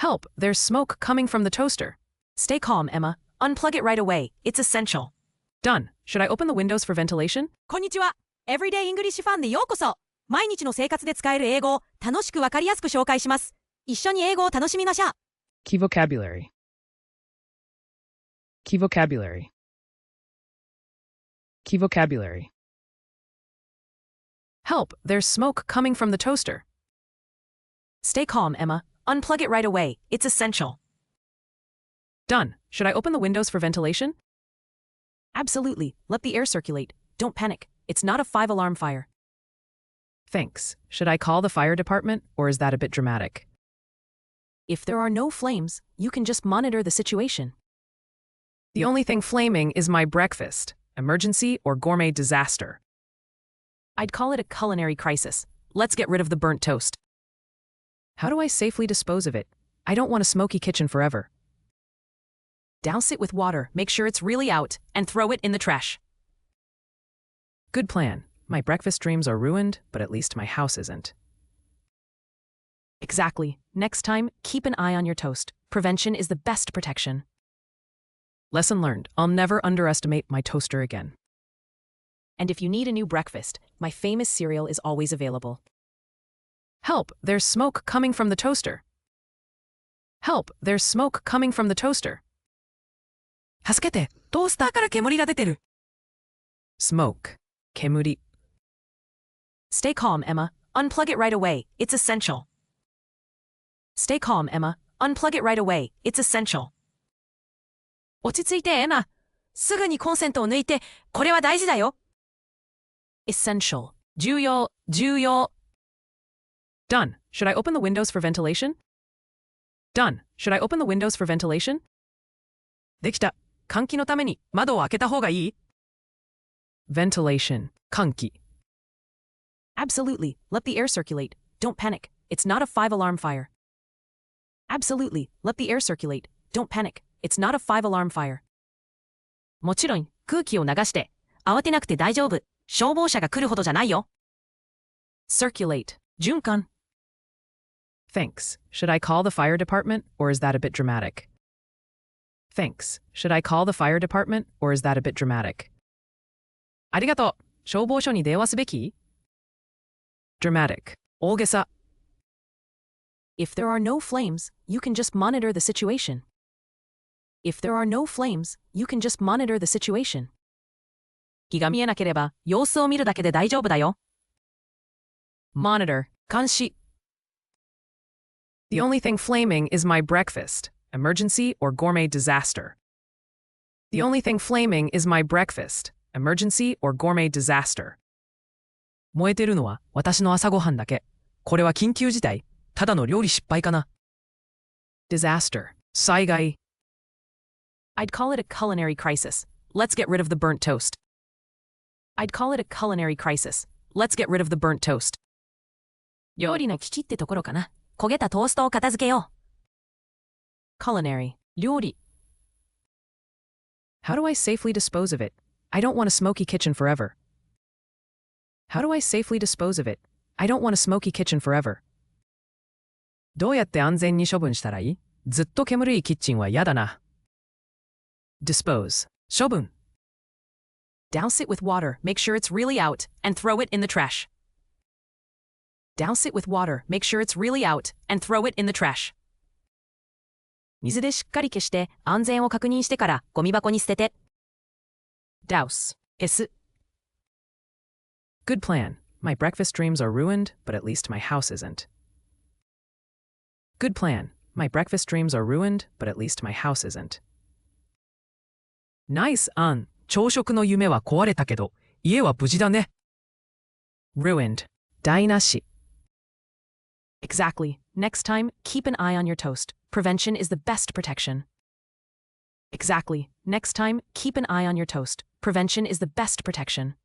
Help, there's smoke coming from the toaster. Stay calm, Emma. Unplug it right away. It's essential. Done. Should I open the windows for ventilation? こんにちは。Everyday English ファンでようこそ。毎日の生活で使える英語を楽しくわかりやすく紹介します。一緒に英語を楽しみましょう。Key vocabulary. Key vocabulary. Key vocabulary. Help, there's smoke coming from the toaster. Stay calm, Emma. Unplug it right away. It's essential. Done. Should I open the windows for ventilation? Absolutely. Let the air circulate. Don't panic. It's not a 5-alarm fire. Thanks. Should I call the fire department, or is that a bit dramatic? If there are no flames, you can just monitor the situation. The only thing flaming is my breakfast, emergency or gourmet disaster. I'd call it a culinary crisis. Let's get rid of the burnt toast. How do I safely dispose of it? I don't want a smoky kitchen forever. Douse it with water, make sure it's really out, and throw it in the trash. Good plan. My breakfast dreams are ruined, but at least my house isn't. Exactly. Next time, keep an eye on your toast. Prevention is the best protection. Lesson learned. I'll never underestimate my toaster again. And if you need a new breakfast, my famous cereal is always available. Help, there's smoke coming from the toaster. Help, there's smoke coming from the toaster. 助けて、トースターから煙が出てる。Smoke. 煙. Stay calm, Emma. Unplug it right away. It's essential. Stay calm, Emma. Unplug it right away. It's essential. 落ち着いて、エマ。すぐにコンセントを抜いて、これは大事だよ。Essential. 重要、重要。Done. Should I open the windows for ventilation? Done. Should I open the windows for ventilation? できた。換気のために窓を開けた方がいい？ Ventilation. 換気。Absolutely. Let the air circulate. Don't panic. It's not a 5-alarm fire. Absolutely. Let the air circulate. Don't panic. It's not a 5-alarm fire. もちろん、空気を流して。慌てなくて大丈夫。消防車が来るほどじゃないよ。Circulate. 循環。Thanks. Should I call the fire department, or is that a bit dramatic? Thanks. Should I call the fire department, or is that a bit dramatic? ありがとう。消防署に電話すべき？ Dramatic. 大げさ。If there are no flames, you can just monitor the situation. If there are no flames, you can just monitor the situation. 火が見えなければ、様子を見るだけで大丈夫だよ。Monitor. 監視。The only thing flaming is my breakfast, emergency or gourmet disaster. The only thing flaming is my breakfast, emergency or gourmet disaster. 燃えてるのは私の朝ごはんだけ。これは緊急事態。ただの料理失敗かな。Disaster. 災害。I'd call it a culinary crisis. Let's get rid of the burnt toast. I'd call it a culinary crisis. Let's get rid of the burnt toast. 料理の危機ってところかな。焦げたトーストを片付けよう。Culinary. 料理。How do I safely dispose of it? I don't want a smoky kitchen forever. How do I safely dispose of it? I don't want a smoky kitchen forever. どうやって安全に処分したらいい？ずっと煙いキッチンは嫌だな。Dispose. 処分。Douse it with water, make sure it's really out, and throw it in the trash. Douse it with water, make sure it's really out, and throw it in the trash. 水でしっかり消して安全を確認してからゴミ箱に捨てて。Douse. 消す。Good plan. My breakfast dreams are ruined, but at least my house isn't. Good plan. My breakfast dreams are ruined, but at least my house isn't. Nice案。朝食の夢は壊れたけど、家は無事だね。Ruined. 台無し。Exactly. Next time, keep an eye on your toast. Prevention is the best protection. Exactly. Next time, keep an eye on your toast. Prevention is the best protection.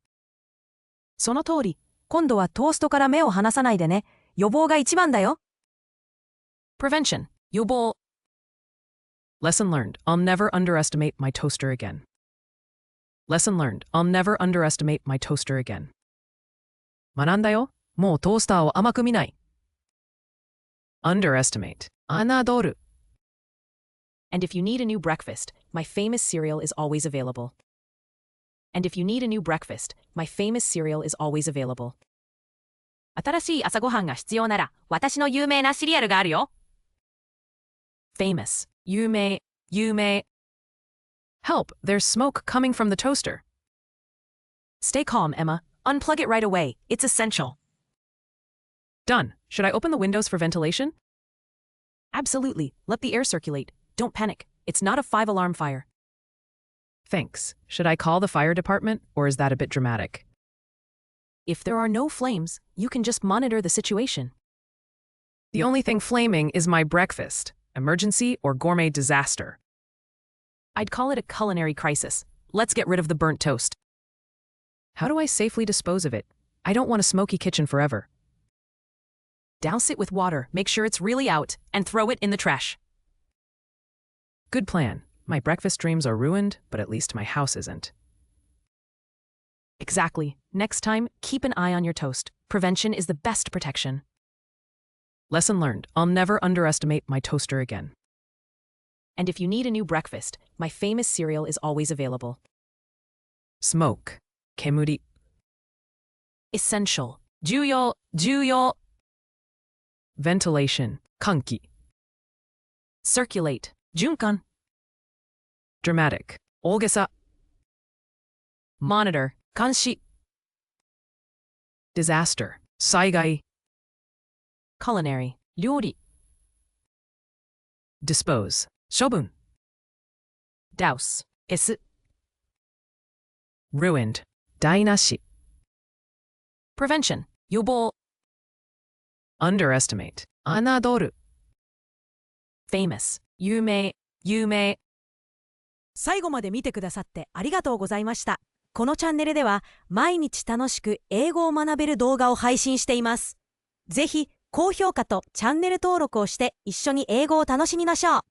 その通り。今度はトーストから目を離さないでね。予防が一番だよ。Prevention. 予防。Lesson learned. I'll never underestimate my toaster again. Lesson learned. I'll never underestimate my toaster again. 学んだよ。もうトースターを甘く見ない。Underestimate. 侮る。And if you need a new breakfast, my famous cereal is always available. And if you need a new breakfast, my famous cereal is always available. 新しい朝ごはんが必要なら、私の有名なシリアルがあるよ。famous, 有名。Help, there's smoke coming from the toaster. Stay calm, Emma. Unplug it right away. It's essential. Done. Should I open the windows for ventilation? Absolutely. Let the air circulate. Don't panic. It's not a 5-alarm fire. Thanks. Should I call the fire department, or is that a bit dramatic? If there are no flames, you can just monitor the situation. The only thing flaming is my breakfast, emergency or gourmet disaster. I'd call it a culinary crisis. Let's get rid of the burnt toast. How do I safely dispose of it? I don't want a smoky kitchen forever. Douse it with water, make sure it's really out, and throw it in the trash. Good plan. My breakfast dreams are ruined, but at least my house isn't. Exactly. Next time, keep an eye on your toast. Prevention is the best protection. Lesson learned. I'll never underestimate my toaster again. And if you need a new breakfast, my famous cereal is always available. Smoke. Kemuri. Essential. 重要。Ventilation. Kanki. Circulate. 循環。Dramatic. 大げさ。Monitor. 監視。Disaster. 災害。Culinary. 料理。Dispose. 処分。Douse. 消す。Ruined. 台無し。Prevention. 予防。Underestimate. 侮る。Famous. 有名。最後まで見てくださってありがとうございました。このチャンネルでは毎日楽しく英語を学べる動画を配信しています。ぜひ高評価とチャンネル登録をして一緒に英語を楽しみましょう。